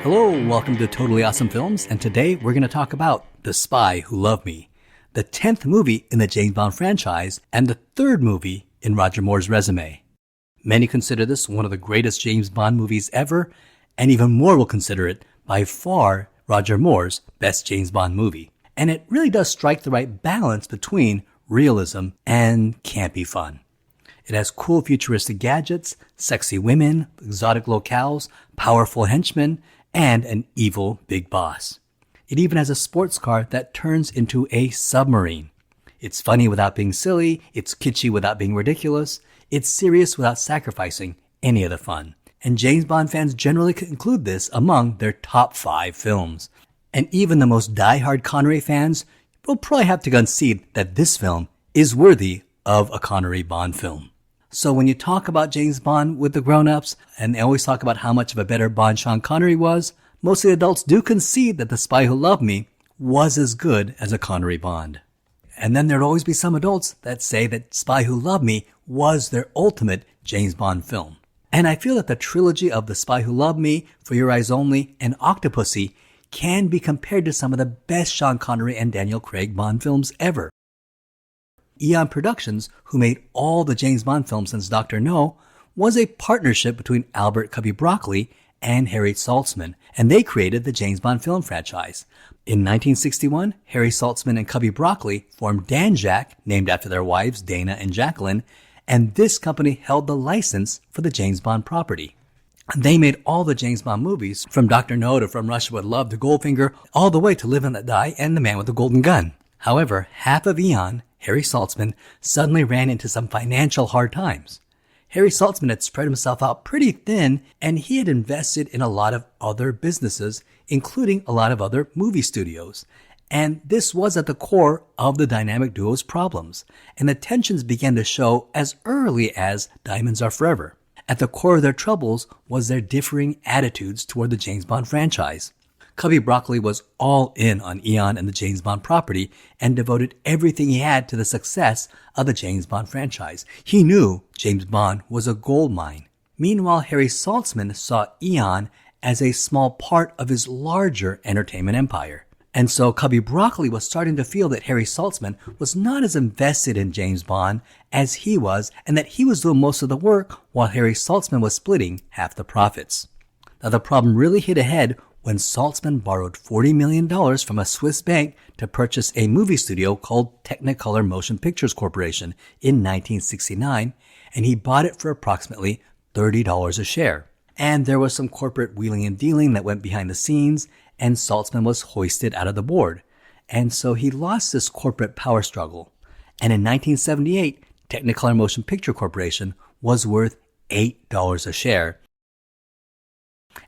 Hello, welcome to Totally Awesome Films, and today we're going to talk about The Spy Who Loved Me, the 10th movie in the James Bond franchise and the 3rd movie in Roger Moore's resume. Many consider this one of the greatest James Bond movies ever, and even more will consider it by far Roger Moore's best James Bond movie. And it really does strike the right balance between realism and campy fun. It has cool futuristic gadgets, sexy women, exotic locales, powerful henchmen, and an evil big boss. It even has a sports car that turns into a submarine. It's funny without being silly, it's kitschy without being ridiculous, it's serious without sacrificing any of the fun. And James Bond fans generally include this among their top 5 films. And even the most die-hard Connery fans will probably have to concede that this film is worthy of a Connery Bond film. So when you talk about James Bond with the grown-ups, and they always talk about how much of a better Bond Sean Connery was, most of the adults do concede that The Spy Who Loved Me was as good as a Connery Bond. And then there'd always be some adults that say that Spy Who Loved Me was their ultimate James Bond film. And I feel that the trilogy of The Spy Who Loved Me, For Your Eyes Only, and Octopussy can be compared to some of the best Sean Connery and Daniel Craig Bond films ever. Eon Productions, who made all the James Bond films since Dr. No, was a partnership between Albert Cubby Broccoli and Harry Saltzman, and they created the James Bond film franchise. In 1961, Harry Saltzman and Cubby Broccoli formed Danjaq, named after their wives Dana and Jacqueline, and this company held the license for the James Bond property. They made all the James Bond movies, from Dr. No to From Russia with Love to Goldfinger, all the way to Live and Let Die and The Man with the Golden Gun. However, half of Eon, Harry Saltzman, suddenly ran into some financial hard times. Harry Saltzman had spread himself out pretty thin, and he had invested in a lot of other businesses, including a lot of other movie studios. And this was at the core of the dynamic duo's problems, and the tensions began to show as early as Diamonds Are Forever. At the core of their troubles was their differing attitudes toward the James Bond franchise. Cubby Broccoli was all in on Eon and the James Bond property and devoted everything he had to the success of the James Bond franchise. He knew James Bond was a gold mine. Meanwhile, Harry Saltzman saw Eon as a small part of his larger entertainment empire. And so Cubby Broccoli was starting to feel that Harry Saltzman was not as invested in James Bond as he was, and that he was doing most of the work while Harry Saltzman was splitting half the profits. Now the problem really hit ahead when Saltzman borrowed $40 million from a Swiss bank to purchase a movie studio called Technicolor Motion Pictures Corporation in 1969, and he bought it for approximately $30 a share. And there was some corporate wheeling and dealing that went behind the scenes, and Saltzman was hoisted out of the board. And so he lost this corporate power struggle. And in 1978, Technicolor Motion Picture Corporation was worth $8 a share.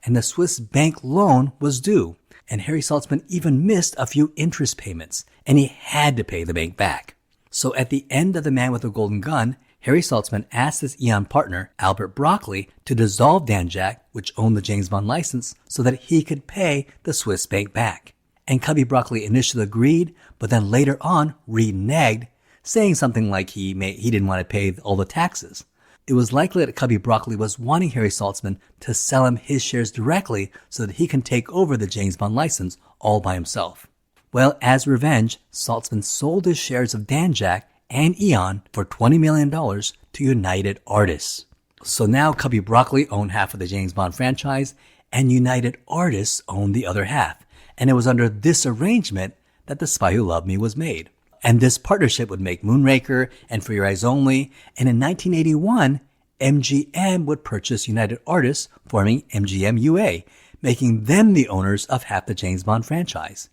And the Swiss bank loan was due, and Harry Saltzman even missed a few interest payments, and he had to pay the bank back. So at the end of The Man with the Golden Gun, Harry Saltzman asked his Eon partner, Albert Broccoli, to dissolve Danjaq, which owned the James Bond license, so that he could pay the Swiss bank back. And Cubby Broccoli initially agreed, but then later on reneged, saying something like he didn't want to pay all the taxes. It was likely that Cubby Broccoli was wanting Harry Saltzman to sell him his shares directly so that he can take over the James Bond license all by himself. Well, as revenge, Saltzman sold his shares of Danjaq and Eon for $20 million to United Artists. So now Cubby Broccoli owned half of the James Bond franchise, and United Artists owned the other half. And it was under this arrangement that The Spy Who Loved Me was made. And this partnership would make Moonraker and For Your Eyes Only. And in 1981, MGM would purchase United Artists, forming MGM UA, making them the owners of half the James Bond franchise.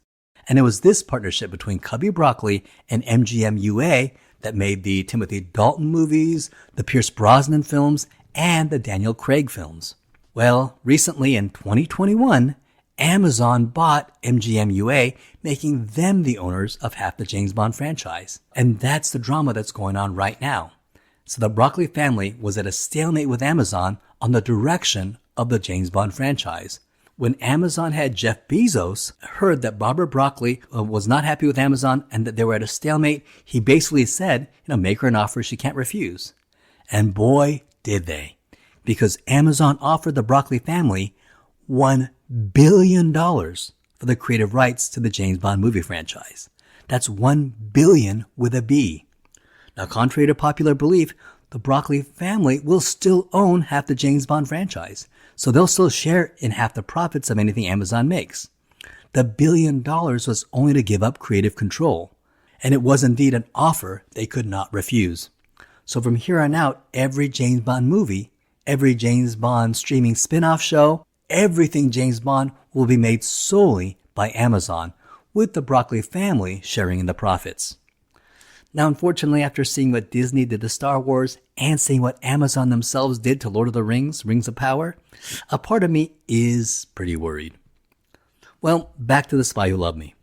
And it was this partnership between Cubby Broccoli and MGM UA that made the Timothy Dalton movies, the Pierce Brosnan films, and the Daniel Craig films. Well, recently in 2021, Amazon bought MGM UA, making them the owners of half the James Bond franchise. And that's the drama that's going on right now. So the Broccoli family was at a stalemate with Amazon on the direction of the James Bond franchise. When Amazon head Jeff Bezos heard that Barbara Broccoli was not happy with Amazon and that they were at a stalemate, he basically said, make her an offer she can't refuse. And boy, did they. Because Amazon offered the Broccoli family $1 billion for the creative rights to the James Bond movie franchise. That's 1 billion with a B. Now, contrary to popular belief, the Broccoli family will still own half the James Bond franchise, so they'll still share in half the profits of anything Amazon makes. The $1 billion was only to give up creative control, and it was indeed an offer they could not refuse. So from here on out, every James Bond movie, every James Bond streaming spin-off show, everything James Bond will be made solely by Amazon, with the Broccoli family sharing in the profits. Now, unfortunately, after seeing what Disney did to Star Wars and seeing what Amazon themselves did to Lord of the Rings, Rings of Power, a part of me is pretty worried. Well, back to The Spy Who Loved Me.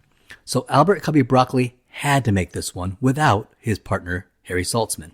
So Albert Cubby Broccoli had to make this one without his partner, Harry Saltzman.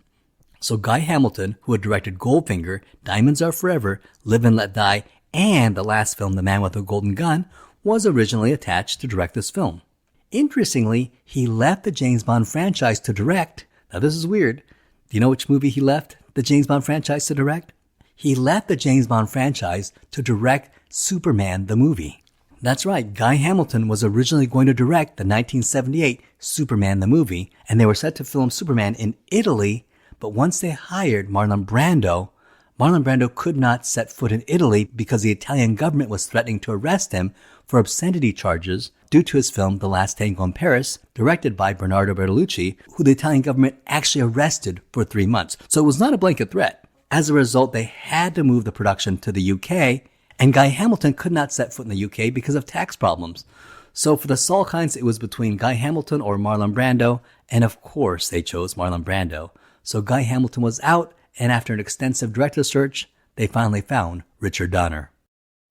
So Guy Hamilton, who had directed Goldfinger, Diamonds Are Forever, Live and Let Die, and the last film, The Man with the Golden Gun, was originally attached to direct this film. Interestingly, he left the James Bond franchise to direct. Now this is weird. Do you know which movie he left the James Bond franchise to direct? He left the James Bond franchise to direct Superman the movie. That's right, Guy Hamilton was originally going to direct the 1978 Superman the movie, and they were set to film Superman in Italy, but once they hired Marlon Brando could not set foot in Italy because the Italian government was threatening to arrest him for obscenity charges due to his film The Last Tango in Paris, directed by Bernardo Bertolucci, who the Italian government actually arrested for 3 months. So it was not a blanket threat. As a result, they had to move the production to the UK, and Guy Hamilton could not set foot in the UK because of tax problems. So for the Salkinds, it was between Guy Hamilton or Marlon Brando, and of course they chose Marlon Brando. So Guy Hamilton was out, and after an extensive director search, they finally found Richard Donner.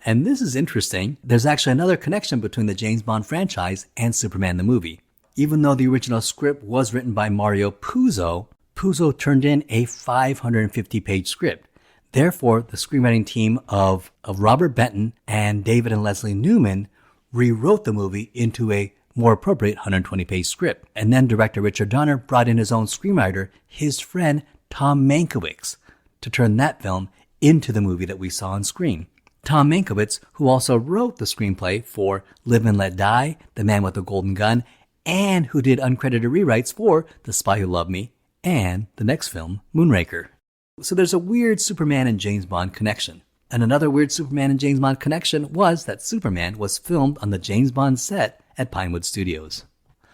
And this is interesting. There's actually another connection between the James Bond franchise and Superman the movie. Even though the original script was written by Mario Puzo, Puzo turned in a 550-page script. Therefore, the screenwriting team of Robert Benton and David and Leslie Newman rewrote the movie into a more appropriate 120-page script. And then director Richard Donner brought in his own screenwriter, his friend Tom Mankiewicz, to turn that film into the movie that we saw on screen. Tom Mankiewicz, who also wrote the screenplay for Live and Let Die, The Man with the Golden Gun, and who did uncredited rewrites for The Spy Who Loved Me and the next film, Moonraker. So there's a weird Superman and James Bond connection. And another weird Superman and James Bond connection was that Superman was filmed on the James Bond set at Pinewood Studios.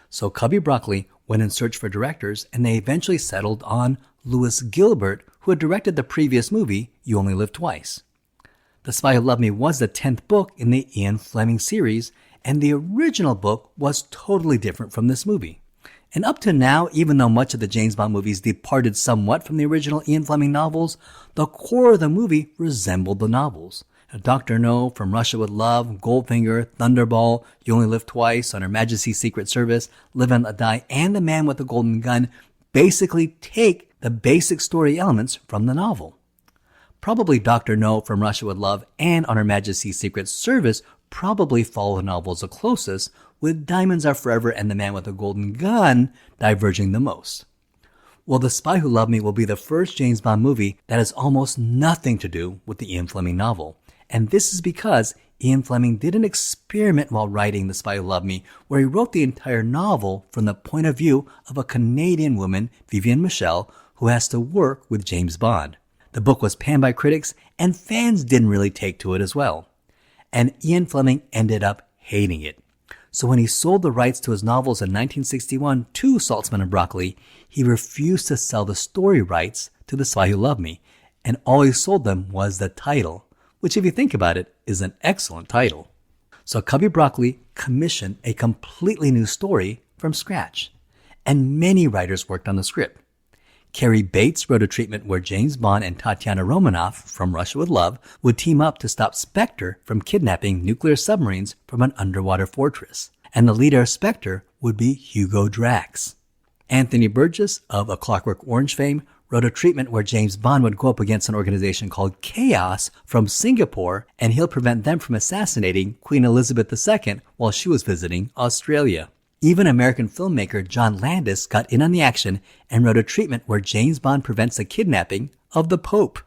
So Cubby Broccoli went in search for directors, and they eventually settled on Louis Gilbert, who had directed the previous movie, You Only Live Twice. The Spy Who Loved Me was the 10th book in the Ian Fleming series, and the original book was totally different from this movie. And up to now, even though much of the James Bond movies departed somewhat from the original Ian Fleming novels, the core of the movie resembled the novels. Dr. No, From Russia with Love, Goldfinger, Thunderball, You Only Live Twice, On Her Majesty's Secret Service, Live and Let Die, and The Man with the Golden Gun basically take the basic story elements from the novel. Probably Dr. No, From Russia with Love, and On Her Majesty's Secret Service probably follow the novels the closest, with Diamonds Are Forever and The Man with the Golden Gun diverging the most. Well, The Spy Who Loved Me will be the first James Bond movie that has almost nothing to do with the Ian Fleming novel. And this is because Ian Fleming did an experiment while writing The Spy Who Loved Me, where he wrote the entire novel from the point of view of a Canadian woman, Vivienne Michel, who has to work with James Bond. The book was panned by critics, and fans didn't really take to it as well. And Ian Fleming ended up hating it. So when he sold the rights to his novels in 1961 to Saltzman and Broccoli, he refused to sell the story rights to The Spy Who Loved Me, and all he sold them was the title, which if you think about it, is an excellent title. So Cubby Broccoli commissioned a completely new story from scratch, and many writers worked on the script. Cary Bates wrote a treatment where James Bond and Tatiana Romanoff from Russia with Love would team up to stop Spectre from kidnapping nuclear submarines from an underwater fortress. And the leader of Spectre would be Hugo Drax. Anthony Burgess of A Clockwork Orange fame wrote a treatment where James Bond would go up against an organization called Chaos from Singapore, and he'll prevent them from assassinating Queen Elizabeth II while she was visiting Australia. Even American filmmaker John Landis got in on the action and wrote a treatment where James Bond prevents the kidnapping of the Pope.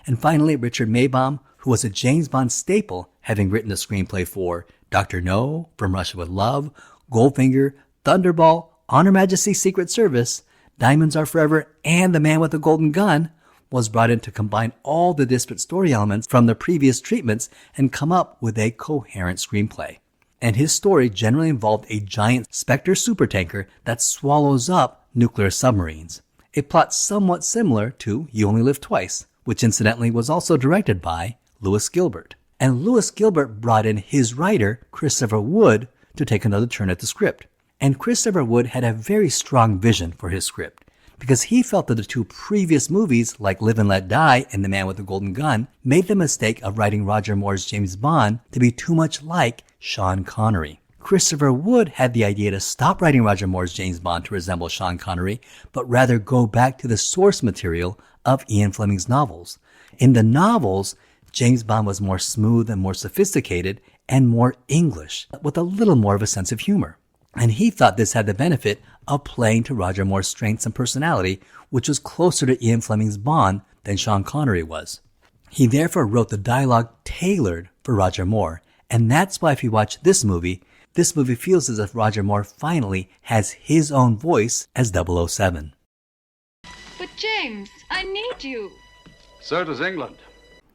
And finally, Richard Maibaum, who was a James Bond staple, having written the screenplay for Dr. No, From Russia with Love, Goldfinger, Thunderball, On Her Majesty's Secret Service, Diamonds Are Forever, and The Man with the Golden Gun, was brought in to combine all the disparate story elements from the previous treatments and come up with a coherent screenplay. And his story generally involved a giant Spectre supertanker that swallows up nuclear submarines. A plot somewhat similar to You Only Live Twice, which incidentally was also directed by Lewis Gilbert. And Lewis Gilbert brought in his writer, Christopher Wood, to take another turn at the script. And Christopher Wood had a very strong vision for his script, because he felt that the two previous movies, like Live and Let Die and The Man with the Golden Gun, made the mistake of writing Roger Moore's James Bond to be too much like Sean Connery. Christopher Wood had the idea to stop writing Roger Moore's James Bond to resemble Sean Connery, but rather go back to the source material of Ian Fleming's novels. In the novels, James Bond was more smooth and more sophisticated and more English, with a little more of a sense of humor. And he thought this had the benefit of playing to Roger Moore's strengths and personality, which was closer to Ian Fleming's Bond than Sean Connery was. He therefore wrote the dialogue tailored for Roger Moore, and that's why if you watch this movie feels as if Roger Moore finally has his own voice as 007. But James, I need you. So does England.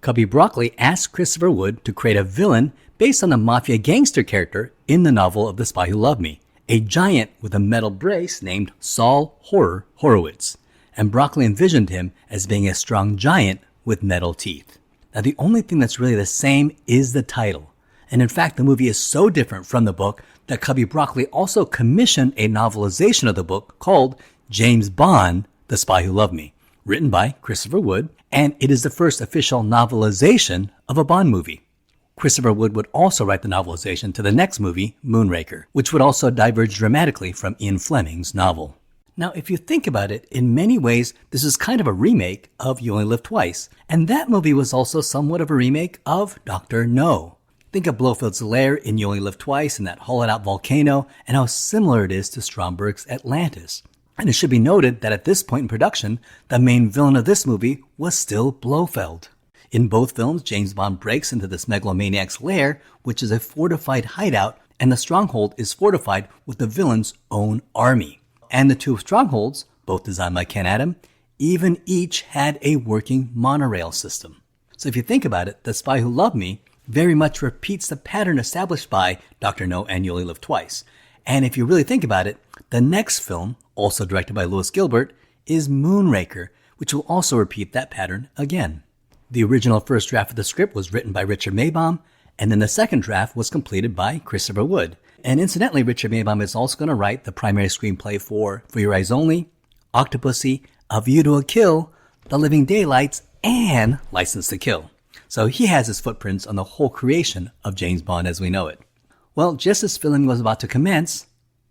Cubby Broccoli asked Christopher Wood to create a villain based on the mafia gangster character in the novel of The Spy Who Loved Me, a giant with a metal brace named Saul Horowitz. And Broccoli envisioned him as being a strong giant with metal teeth. Now the only thing that's really the same is the title. And in fact, the movie is so different from the book that Cubby Broccoli also commissioned a novelization of the book called James Bond, The Spy Who Loved Me, written by Christopher Wood, and it is the first official novelization of a Bond movie. Christopher Wood would also write the novelization to the next movie, Moonraker, which would also diverge dramatically from Ian Fleming's novel. Now, if you think about it, in many ways, this is kind of a remake of You Only Live Twice, and that movie was also somewhat of a remake of Dr. No. Think of Blofeld's lair in You Only Live Twice and that hollowed-out volcano, and how similar it is to Stromberg's Atlantis. And it should be noted that at this point in production, the main villain of this movie was still Blofeld. In both films, James Bond breaks into this megalomaniac's lair, which is a fortified hideout, and the stronghold is fortified with the villain's own army. And the two strongholds, both designed by Ken Adam, even each had a working monorail system. So if you think about it, The Spy Who Loved Me very much repeats the pattern established by Dr. No and You Only Live Twice. And if you really think about it, the next film, also directed by Lewis Gilbert, is Moonraker, which will also repeat that pattern again. The original first draft of the script was written by Richard Maibaum, and then the second draft was completed by Christopher Wood. And incidentally, Richard Maibaum is also going to write the primary screenplay for Your Eyes Only, Octopussy, A View to a Kill, The Living Daylights, and License to Kill. So he has his footprints on the whole creation of James Bond as we know it. Well, just as filming was about to commence,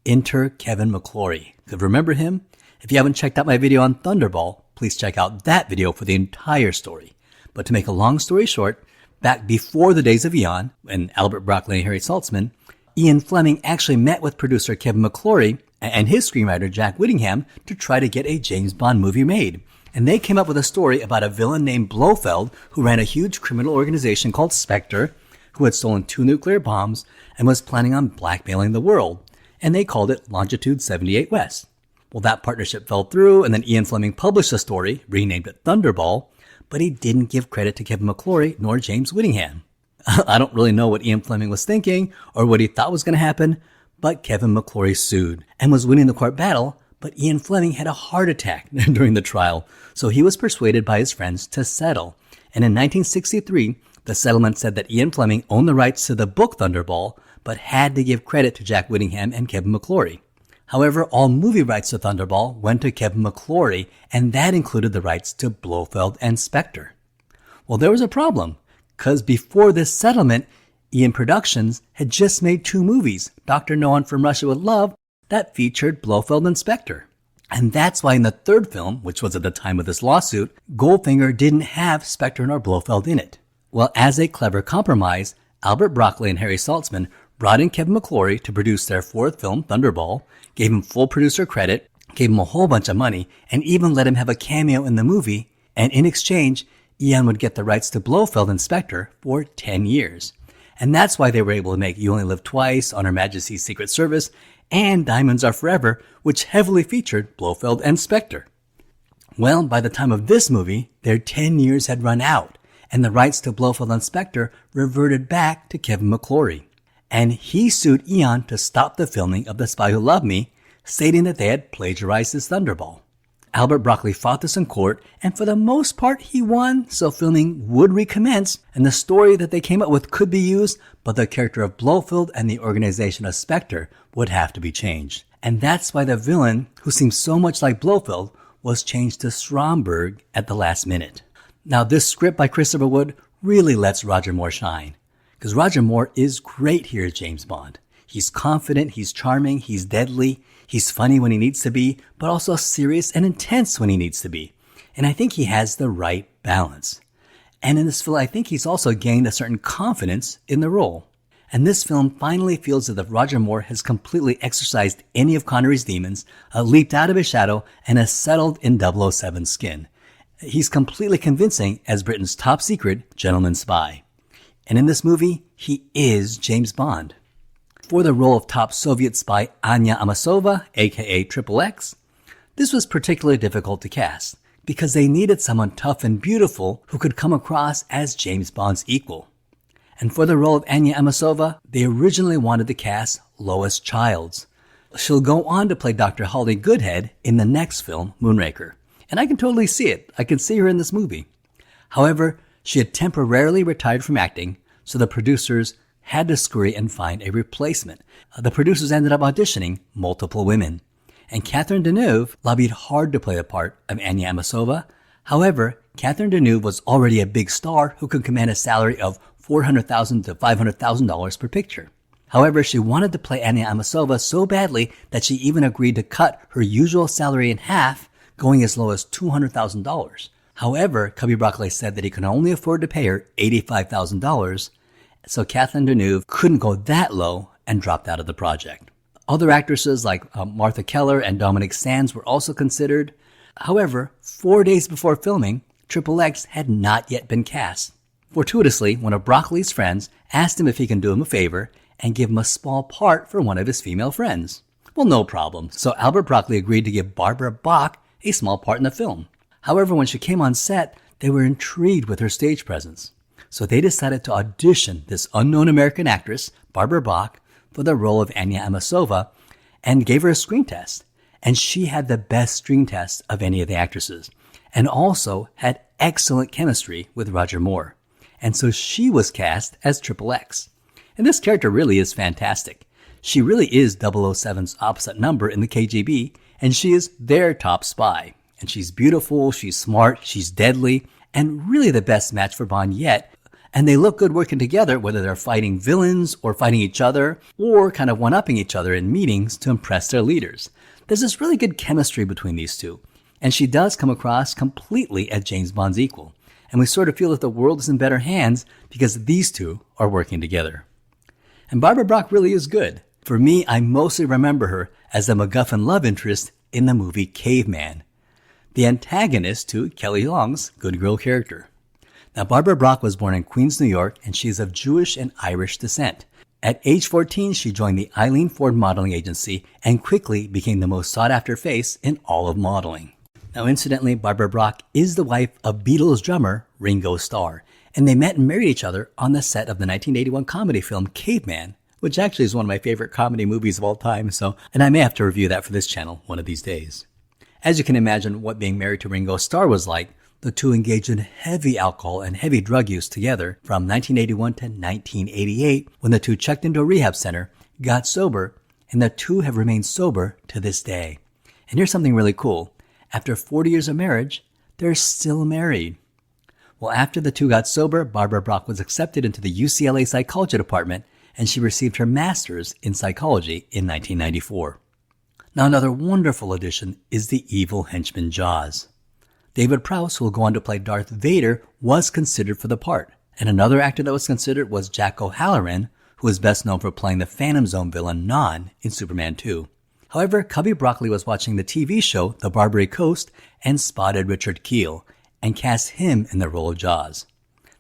enter Kevin McClory. Could remember him? If you haven't checked out my video on Thunderball, please check out that video for the entire story. But to make a long story short, back before the days of Eon, when Albert Broccoli and Harry Saltzman, Ian Fleming actually met with producer Kevin McClory and his screenwriter Jack Whittingham to try to get a James Bond movie made. And they came up with a story about a villain named Blofeld who ran a huge criminal organization called Spectre, who had stolen 2 nuclear bombs and was planning on blackmailing the world. And they called it Longitude 78 West. Well, that partnership fell through, and then Ian Fleming published the story, renamed it Thunderball, but he didn't give credit to Kevin McClory nor James Whittingham. I don't really know what Ian Fleming was thinking or what he thought was going to happen, but Kevin McClory sued and was winning the court battle, but Ian Fleming had a heart attack during the trial, so he was persuaded by his friends to settle. And in 1963, the settlement said that Ian Fleming owned the rights to the book Thunderball, but had to give credit to Jack Whittingham and Kevin McClory. However, all movie rights to Thunderball went to Kevin McClory, and that included the rights to Blofeld and Spectre. Well, there was a problem, because before this settlement, Ian Productions had just made 2 movies, Dr. No and From Russia with Love, that featured Blofeld and Spectre. And that's why in the third film, which was at the time of this lawsuit, Goldfinger didn't have Spectre nor Blofeld in it. Well, as a clever compromise, Albert Broccoli and Harry Saltzman brought in Kevin McClory to produce their 4th film, Thunderball, gave him full producer credit, gave him a whole bunch of money, and even let him have a cameo in the movie, and in exchange, Ian would get the rights to Blofeld and Spectre for 10 years. And that's why they were able to make You Only Live Twice, On Her Majesty's Secret Service, and Diamonds Are Forever, which heavily featured Blofeld and Spectre. Well, by the time of this movie, their 10 years had run out, and the rights to Blofeld and Spectre reverted back to Kevin McClory. And he sued Eon to stop the filming of The Spy Who Loved Me, stating that they had plagiarized his Thunderball. Albert Broccoli fought this in court, and for the most part he won, so filming would recommence, and the story that they came up with could be used, but the character of Blofeld and the organization of Spectre would have to be changed. And that's why the villain, who seems so much like Blofeld, was changed to Stromberg at the last minute. Now this script by Christopher Wood really lets Roger Moore shine, because Roger Moore is great here as James Bond. He's confident, he's charming, he's deadly, he's funny when he needs to be, but also serious and intense when he needs to be. And I think he has the right balance. And in this film, I think he's also gained a certain confidence in the role. And this film finally feels as if Roger Moore has completely exorcised any of Connery's demons, leaped out of his shadow, and has settled in 007's skin. He's completely convincing as Britain's top secret gentleman spy. And in this movie, he is James Bond. For the role of top Soviet spy Anya Amasova, aka Triple X, this was particularly difficult to cast because they needed someone tough and beautiful who could come across as James Bond's equal. And for the role of Anya Amasova, they originally wanted to cast Lois Childs. She'll go on to play Dr. Holly Goodhead in the next film, Moonraker. And I can totally see it. I can see her in this movie. However, she had temporarily retired from acting, so the producers had to scurry and find a replacement. The producers ended up auditioning multiple women. And Catherine Deneuve lobbied hard to play the part of Anya Amasova. However, Catherine Deneuve was already a big star who could command a salary of $400,000 to $500,000 per picture. However, she wanted to play Anya Amasova so badly that she even agreed to cut her usual salary in half, going as low as $200,000. However, Cubby Broccoli said that he could only afford to pay her $85,000, so Catherine Deneuve couldn't go that low and dropped out of the project. Other actresses like Martha Keller and Dominic Sands were also considered. However, 4 days before filming, Triple X had not yet been cast. Fortuitously, one of Broccoli's friends asked him if he can do him a favor and give him a small part for one of his female friends. Well, no problem. So Albert Broccoli agreed to give Barbara Bach a small part in the film. However, when she came on set, they were intrigued with her stage presence. So they decided to audition this unknown American actress, Barbara Bach, for the role of Anya Amasova and gave her a screen test. And she had the best screen test of any of the actresses and also had excellent chemistry with Roger Moore. And so she was cast as Triple X. And this character really is fantastic. She really is 007's opposite number in the KGB, and she is their top spy. And she's beautiful, she's smart, she's deadly, and really the best match for Bond yet. And they look good working together, whether they're fighting villains or fighting each other or kind of one-upping each other in meetings to impress their leaders. There's this really good chemistry between these two. And she does come across completely as James Bond's equal. And we sort of feel that the world is in better hands because these two are working together. And Barbara Bach really is good. For me, I mostly remember her as the MacGuffin love interest in the movie Caveman, the antagonist to Kelly Long's Good Girl character. Now, Barbara Bach was born in Queens, New York, and she is of Jewish and Irish descent. At age 14, she joined the Eileen Ford modeling agency and quickly became the most sought-after face in all of modeling. Now, incidentally, Barbara Bach is the wife of Beatles drummer Ringo Starr, and they met and married each other on the set of the 1981 comedy film Caveman, which actually is one of my favorite comedy movies of all time, and I may have to review that for this channel one of these days. As you can imagine what being married to Ringo Starr was like, the two engaged in heavy alcohol and heavy drug use together from 1981 to 1988 when the two checked into a rehab center, got sober, and the two have remained sober to this day. And here's something really cool. After 40 years of marriage, they're still married. Well, after the two got sober, Barbara Bach was accepted into the UCLA psychology department, and she received her master's in psychology in 1994. Now, another wonderful addition is the evil henchman Jaws. David Prowse, who will go on to play Darth Vader, was considered for the part. And another actor that was considered was Jack O'Halloran, who is best known for playing the Phantom Zone villain Non in Superman 2. However, Cubby Broccoli was watching the TV show The Barbary Coast and spotted Richard Kiel and cast him in the role of Jaws.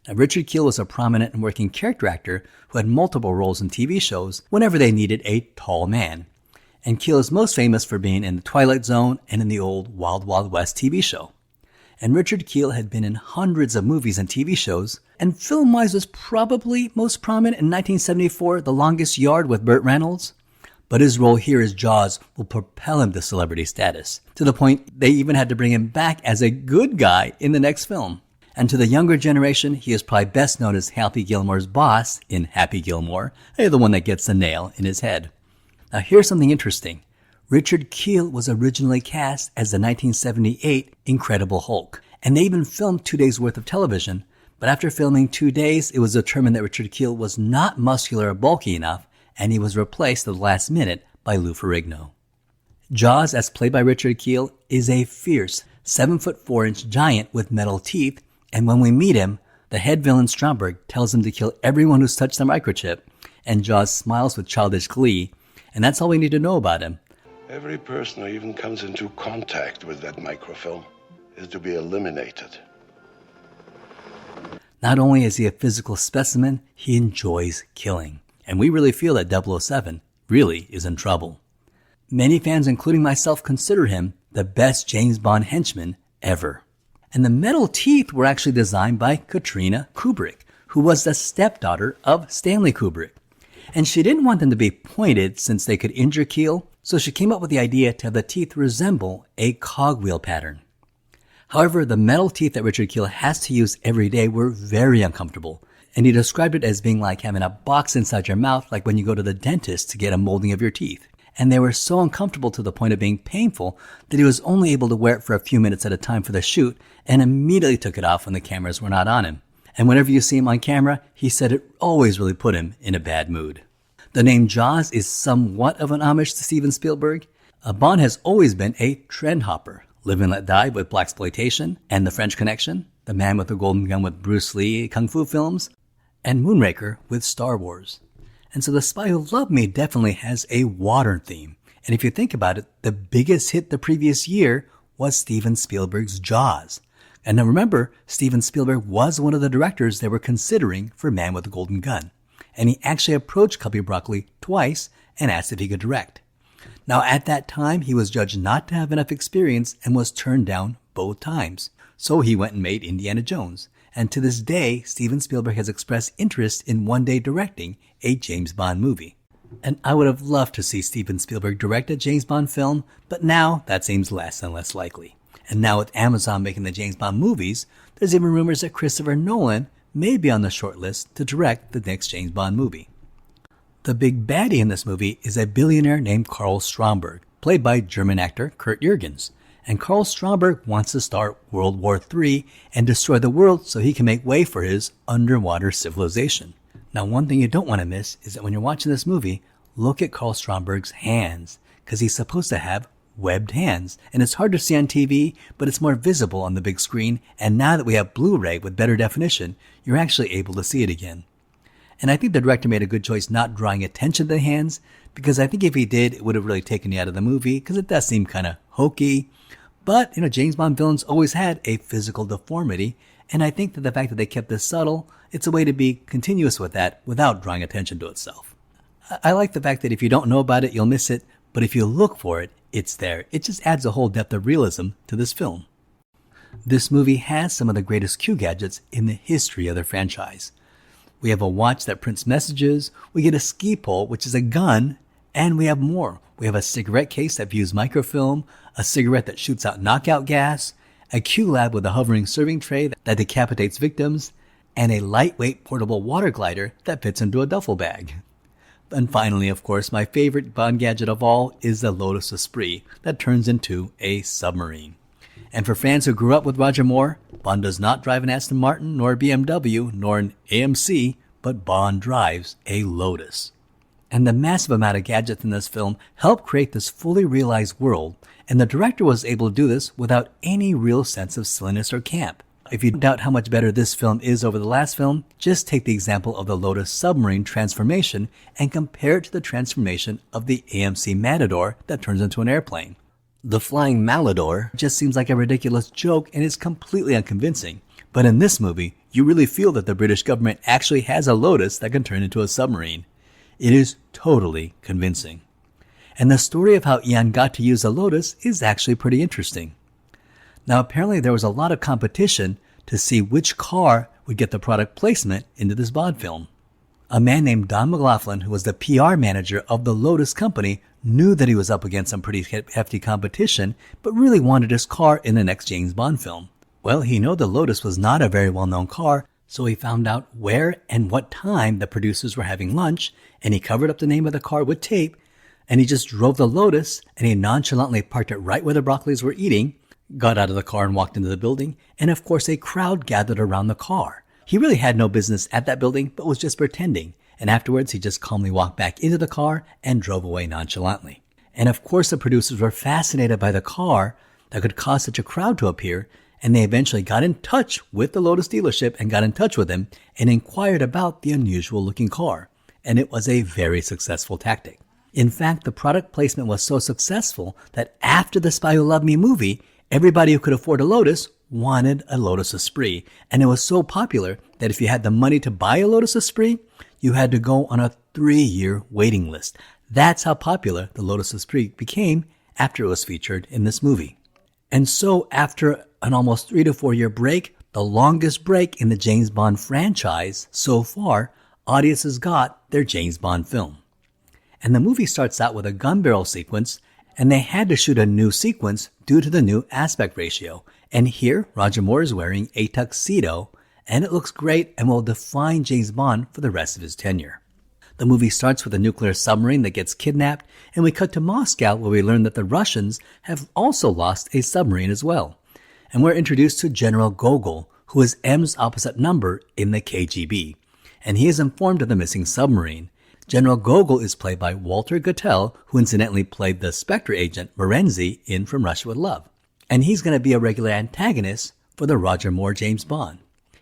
Now, Richard Kiel was a prominent and working character actor who had multiple roles in TV shows whenever they needed a tall man. And Kiel is most famous for being in The Twilight Zone and in the old Wild Wild West TV show. And Richard Kiel had been in hundreds of movies and TV shows, and film-wise was probably most prominent in 1974, The Longest Yard with Burt Reynolds. But his role here as Jaws will propel him to celebrity status, to the point they even had to bring him back as a good guy in the next film. And to the younger generation, he is probably best known as Happy Gilmore's boss in Happy Gilmore, the one that gets the nail in his head. Now here's something interesting. Richard Kiel was originally cast as the 1978 Incredible Hulk, and they even filmed 2 days worth of television, but after filming 2 days, it was determined that Richard Kiel was not muscular or bulky enough, and he was replaced at the last minute by Lou Ferrigno. Jaws, as played by Richard Kiel, is a fierce 7'4" giant with metal teeth, and when we meet him, the head villain Stromberg tells him to kill everyone who's touched the microchip, and Jaws smiles with childish glee, and that's all we need to know about him. Every person who even comes into contact with that microfilm is to be eliminated. Not only is he a physical specimen, he enjoys killing. And we really feel that 007 really is in trouble. Many fans, including myself, consider him the best James Bond henchman ever. And the metal teeth were actually designed by Katrina Kubrick, who was the stepdaughter of Stanley Kubrick. And she didn't want them to be pointed since they could injure Kiel, so she came up with the idea to have the teeth resemble a cogwheel pattern. However, the metal teeth that Richard Kiel has to use every day were very uncomfortable, and he described it as being like having a box inside your mouth, like when you go to the dentist to get a molding of your teeth. And they were so uncomfortable to the point of being painful that he was only able to wear it for a few minutes at a time for the shoot, and immediately took it off when the cameras were not on him. And whenever you see him on camera, he said it always really put him in a bad mood. The name Jaws is somewhat of an homage to Steven Spielberg. Bond has always been a trend hopper. Live and Let Die with Blaxploitation and The French Connection, The Man with the Golden Gun with Bruce Lee Kung Fu films, and Moonraker with Star Wars. And so The Spy Who Loved Me definitely has a water theme. And if you think about it, the biggest hit the previous year was Steven Spielberg's Jaws. And now remember, Steven Spielberg was one of the directors they were considering for Man with the Golden Gun. And he actually approached Cubby Broccoli twice and asked if he could direct. Now at that time, he was judged not to have enough experience and was turned down both times. So he went and made Indiana Jones. And to this day, Steven Spielberg has expressed interest in one day directing a James Bond movie. And I would have loved to see Steven Spielberg direct a James Bond film, but now that seems less and less likely. And now with Amazon making the James Bond movies, there's even rumors that Christopher Nolan may be on the short list to direct the next James Bond movie. The big baddie in this movie is a billionaire named Karl Stromberg, played by German actor Curd Jürgens. And Karl Stromberg wants to start World War III and destroy the world so he can make way for his underwater civilization. Now, one thing you don't want to miss is that when you're watching this movie, look at Karl Stromberg's hands, because he's supposed to have webbed hands. And it's hard to see on TV, but it's more visible on the big screen. And now that we have Blu-ray with better definition, you're actually able to see it again. And I think the director made a good choice not drawing attention to the hands, because I think if he did, it would have really taken you out of the movie, because it does seem kind of hokey. But, James Bond villains always had a physical deformity, and I think that the fact that they kept this subtle, it's a way to be continuous with that without drawing attention to itself. I like the fact that if you don't know about it, you'll miss it, but if you look for it, it's there. It just adds a whole depth of realism to this film. This movie has some of the greatest Q gadgets in the history of the franchise. We have a watch that prints messages, we get a ski pole, which is a gun, and we have more. We have a cigarette case that views microfilm, a cigarette that shoots out knockout gas, a Q-Lab with a hovering serving tray that decapitates victims, and a lightweight portable water glider that fits into a duffel bag. And finally, of course, my favorite Bond gadget of all is the Lotus Esprit that turns into a submarine. And for fans who grew up with Roger Moore, Bond does not drive an Aston Martin, nor a BMW, nor an AMC, but Bond drives a Lotus. And the massive amount of gadgets in this film helped create this fully realized world, and the director was able to do this without any real sense of silliness or camp. If you doubt how much better this film is over the last film, just take the example of the Lotus submarine transformation and compare it to the transformation of the AMC Matador that turns into an airplane. The flying Malador just seems like a ridiculous joke and is completely unconvincing. But in this movie, you really feel that the British government actually has a Lotus that can turn into a submarine. It is totally convincing. And the story of how Ian got to use a Lotus is actually pretty interesting. Now apparently there was a lot of competition to see which car would get the product placement into this Bond film. A man named Don McLaughlin, who was the PR manager of the Lotus company, knew that he was up against some pretty hefty competition, but really wanted his car in the next James Bond film. Well, he knew the Lotus was not a very well-known car, so he found out where and what time the producers were having lunch, and he covered up the name of the car with tape, and he just drove the Lotus, and he nonchalantly parked it right where the Broccoli's were eating, got out of the car and walked into the building, and of course a crowd gathered around the car. He really had no business at that building, but was just pretending, and afterwards he just calmly walked back into the car and drove away nonchalantly. And of course the producers were fascinated by the car that could cause such a crowd to appear, and they eventually got in touch with the Lotus dealership and got in touch with him and inquired about the unusual looking car. And it was a very successful tactic. In fact, the product placement was so successful that after the Spy Who Loved Me movie, everybody who could afford a Lotus wanted a Lotus Esprit. And it was so popular that if you had the money to buy a Lotus Esprit, you had to go on a 3-year waiting list. That's how popular the Lotus Esprit became after it was featured in this movie. And so after an almost 3 to 4 year break, the longest break in the James Bond franchise so far, audiences got their James Bond film. And the movie starts out with a gun barrel sequence, and they had to shoot a new sequence due to the new aspect ratio. And here, Roger Moore is wearing a tuxedo, and it looks great and will define James Bond for the rest of his tenure. The movie starts with a nuclear submarine that gets kidnapped, and we cut to Moscow where we learn that the Russians have also lost a submarine as well. And we're introduced to General Gogol, who is M's opposite number in the KGB. And he is informed of the missing submarine. General Gogol is played by Walter Gotell, who incidentally played the Spectre agent Morenzi in From Russia with Love. And he's going to be a regular antagonist for the Roger Moore James Bond.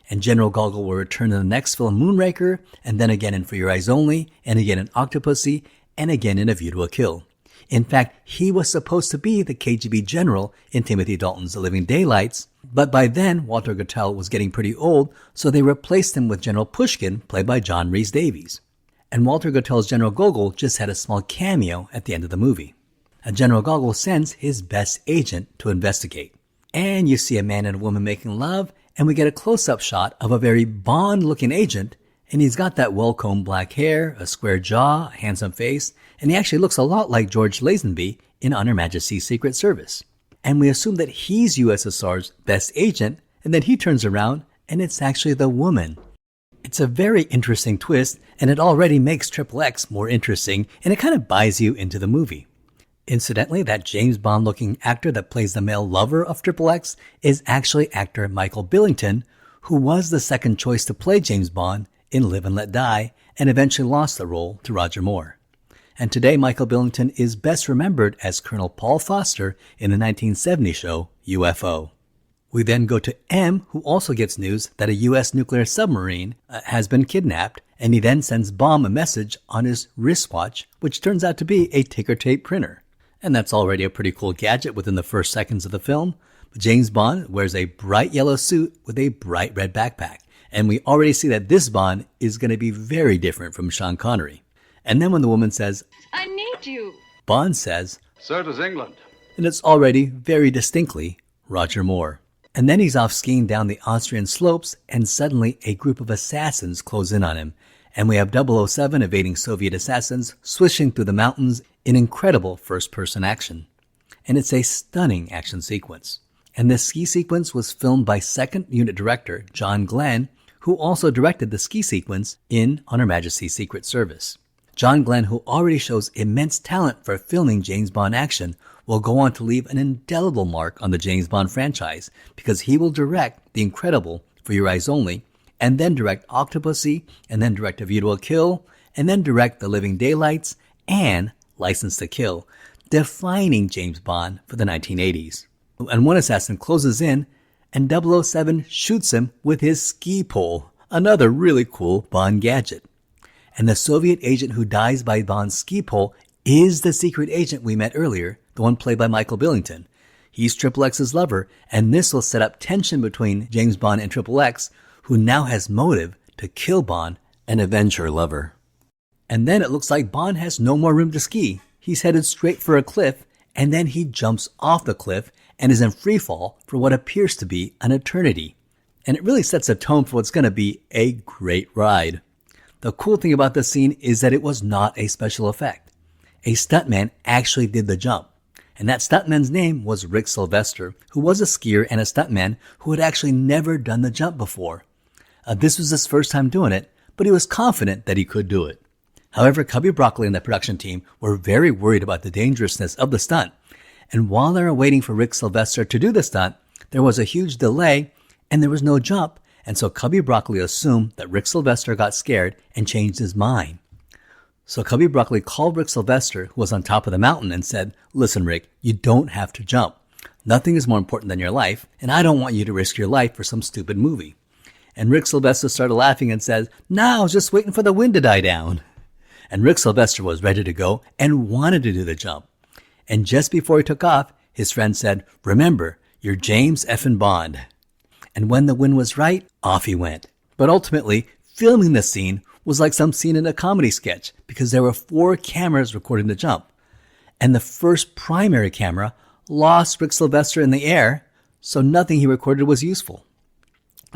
And General Gogol will return in the next film Moonraker, and then again in For Your Eyes Only, and again in Octopussy, and again in A View to a Kill. In fact, he was supposed to be the KGB general in Timothy Dalton's The Living Daylights, but by then Walter Gotell was getting pretty old, so they replaced him with General Pushkin, played by John Rhys-Davies. And Walter Gotell's General Gogol just had a small cameo at the end of the movie. And General Gogol sends his best agent to investigate. And you see a man and a woman making love, and we get a close-up shot of a very Bond-looking agent, and he's got that well-combed black hair, a square jaw, a handsome face, and he actually looks a lot like George Lazenby in On Her Majesty's Secret Service. And we assume that he's USSR's best agent, and then he turns around, and it's actually the woman. It's a very interesting twist, and it already makes XXX more interesting, and it kind of buys you into the movie. Incidentally, that James Bond-looking actor that plays the male lover of XXX is actually actor Michael Billington, who was the second choice to play James Bond in Live and Let Die, and eventually lost the role to Roger Moore. And today, Michael Billington is best remembered as Colonel Paul Foster in the 1970 show UFO. We then go to M, who also gets news that a U.S. nuclear submarine has been kidnapped, and he then sends Bomb a message on his wristwatch, which turns out to be a ticker tape printer. And that's already a pretty cool gadget within the first seconds of the film. But James Bond wears a bright yellow suit with a bright red backpack. And we already see that this Bond is going to be very different from Sean Connery. And then when the woman says, I need you, Bond says, So does England. And it's already very distinctly Roger Moore. And then he's off skiing down the Austrian slopes, and suddenly a group of assassins close in on him. And we have 007 evading Soviet assassins, swishing through the mountains in incredible first-person action. And it's a stunning action sequence. And this ski sequence was filmed by second unit director John Glenn, who also directed the ski sequence in On Her Majesty's Secret Service. John Glenn, who already shows immense talent for filming James Bond action, will go on to leave an indelible mark on the James Bond franchise, because he will direct the incredible For Your Eyes Only, and then direct Octopussy, and then direct A View to a Kill, and then direct The Living Daylights, and License to Kill, defining James Bond for the 1980s. And one assassin closes in, and 007 shoots him with his ski pole, another really cool Bond gadget. And the Soviet agent who dies by Bond's ski pole is the secret agent we met earlier, the one played by Michael Billington. He's Triple X's lover, and this will set up tension between James Bond and Triple X, who now has motive to kill Bond and avenge her lover. And then it looks like Bond has no more room to ski. He's headed straight for a cliff, and then he jumps off the cliff and is in free fall for what appears to be an eternity. And it really sets a tone for what's going to be a great ride. The cool thing about this scene is that it was not a special effect. A stuntman actually did the jump. And that stuntman's name was Rick Sylvester, who was a skier and a stuntman who had actually never done the jump before. This was his first time doing it, but he was confident that he could do it. However, Cubby Broccoli and the production team were very worried about the dangerousness of the stunt. And while they were waiting for Rick Sylvester to do the stunt, there was a huge delay and there was no jump. And so Cubby Broccoli assumed that Rick Sylvester got scared and changed his mind. So Cubby Broccoli called Rick Sylvester, who was on top of the mountain, and said, "Listen, Rick, you don't have to jump. Nothing is more important than your life, and I don't want you to risk your life for some stupid movie." And Rick Sylvester started laughing and said, "No, I was just waiting for the wind to die down." And Rick Sylvester was ready to go and wanted to do the jump. And just before he took off, his friend said, "Remember, you're James effing Bond." And when the wind was right, off he went. But ultimately, filming this scene was like some scene in a comedy sketch because there were 4 cameras recording the jump. And the first primary camera lost Rick Sylvester in the air, so nothing he recorded was useful.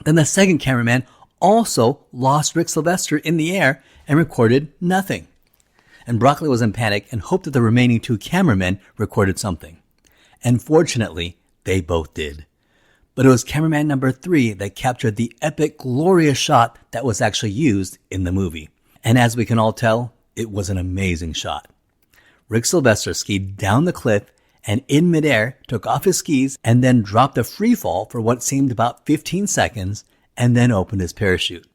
Then the second cameraman also lost Rick Sylvester in the air and recorded nothing. And Broccoli was in panic and hoped that the remaining 2 cameramen recorded something. And fortunately, they both did. But it was cameraman number 3 that captured the epic, glorious shot that was actually used in the movie. And as we can all tell, it was an amazing shot. Rick Sylvester skied down the cliff and in midair took off his skis and then dropped a free fall for what seemed about 15 seconds and then opened his parachute.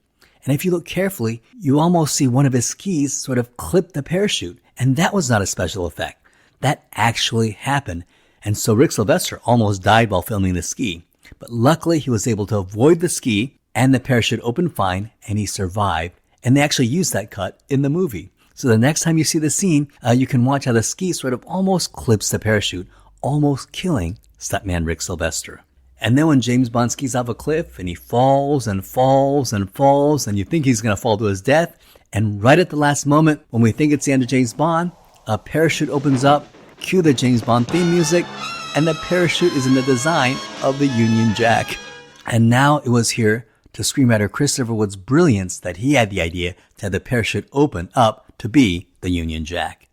And if you look carefully, you almost see one of his skis sort of clip the parachute. And that was not a special effect. That actually happened. And so Rick Sylvester almost died while filming the ski. But luckily he was able to avoid the ski and the parachute opened fine and he survived. And they actually used that cut in the movie. So the next time you see the scene, you can watch how the ski sort of almost clips the parachute, almost killing stuntman Rick Sylvester. And then when James Bond skis off a cliff and he falls and falls and falls and you think he's going to fall to his death. And right at the last moment, when we think it's the end of James Bond, a parachute opens up, cue the James Bond theme music, and the parachute is in the design of the Union Jack. And now it was here to screenwriter Christopher Wood's brilliance that he had the idea to have the parachute open up to be the Union Jack.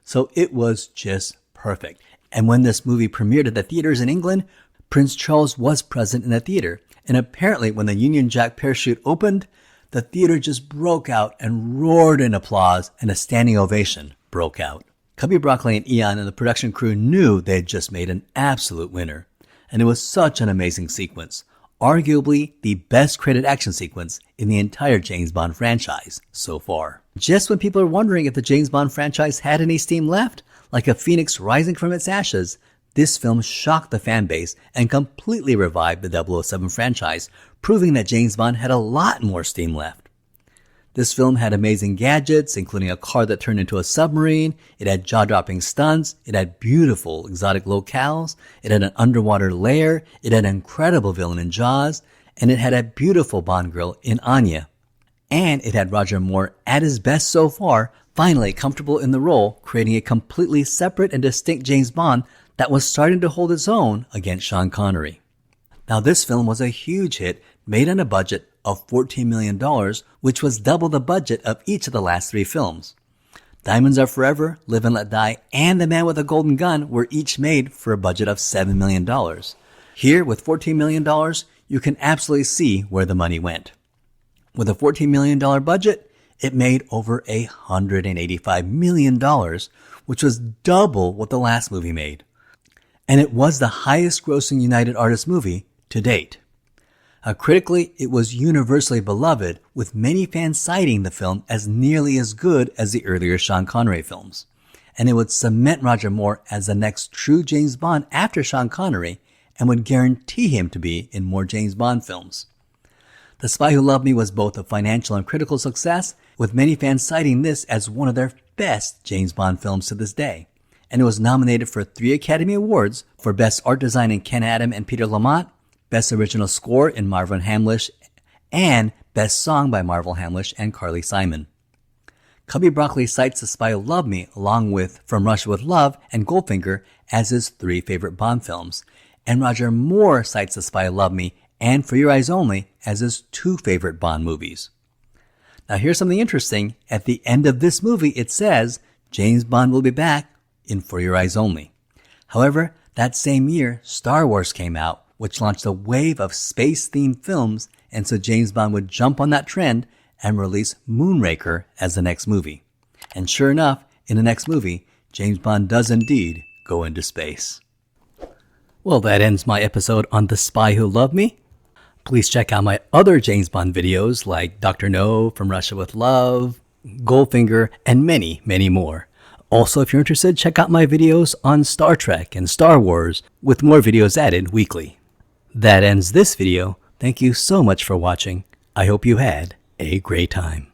So it was just perfect. And when this movie premiered at the theaters in England, Prince Charles was present in the theater. And apparently when the Union Jack parachute opened, the theater just broke out and roared in applause and a standing ovation broke out. Cubby Broccoli and Eon and the production crew knew they had just made an absolute winner. And it was such an amazing sequence. Arguably the best credited action sequence in the entire James Bond franchise so far. Just when people are wondering if the James Bond franchise had any steam left, like a phoenix rising from its ashes, this film shocked the fan base and completely revived the 007 franchise, proving that James Bond had a lot more steam left. This film had amazing gadgets, including a car that turned into a submarine. It had jaw-dropping stunts. It had beautiful exotic locales. It had an underwater lair. It had an incredible villain in Jaws. And it had a beautiful Bond girl in Anya. And it had Roger Moore at his best so far, finally comfortable in the role, creating a completely separate and distinct James Bond that was starting to hold its own against Sean Connery. Now this film was a huge hit, made on a budget of $14 million, which was double the budget of each of the last 3 films. Diamonds Are Forever, Live and Let Die, and The Man with a Golden Gun were each made for a budget of $7 million. Here, with $14 million, you can absolutely see where the money went. With a $14 million budget, it made over $185 million, which was double what the last movie made. And it was the highest grossing United Artists movie to date. Critically, it was universally beloved, with many fans citing the film as nearly as good as the earlier Sean Connery films. And it would cement Roger Moore as the next true James Bond after Sean Connery and would guarantee him to be in more James Bond films. The Spy Who Loved Me was both a financial and critical success, with many fans citing this as one of their best James Bond films to this day. and it was nominated for 3 Academy Awards for Best Art Design in Ken Adam and Peter Lamont, Best Original Score in Marvin Hamlish, and Best Song by Marvin Hamlish and Carly Simon. Cubby Broccoli cites The Spy Who Loved Me along with From Russia with Love and Goldfinger as his 3 favorite Bond films, and Roger Moore cites The Spy Who Loved Me and For Your Eyes Only as his 2 favorite Bond movies. Now here's something interesting. At the end of this movie it says James Bond will be back in For Your Eyes Only. However, that same year Star Wars came out, which launched a wave of space-themed films, and so James Bond would jump on that trend and release Moonraker as the next movie. And sure enough, in the next movie, James Bond does indeed go into space. Well, that ends my episode on The Spy Who Loved Me. Please check out my other James Bond videos like Dr. No, From Russia with Love, Goldfinger, and many, many more. Also, if you're interested, check out my videos on Star Trek and Star Wars, with more videos added weekly. That ends this video. Thank you so much for watching. I hope you had a great time.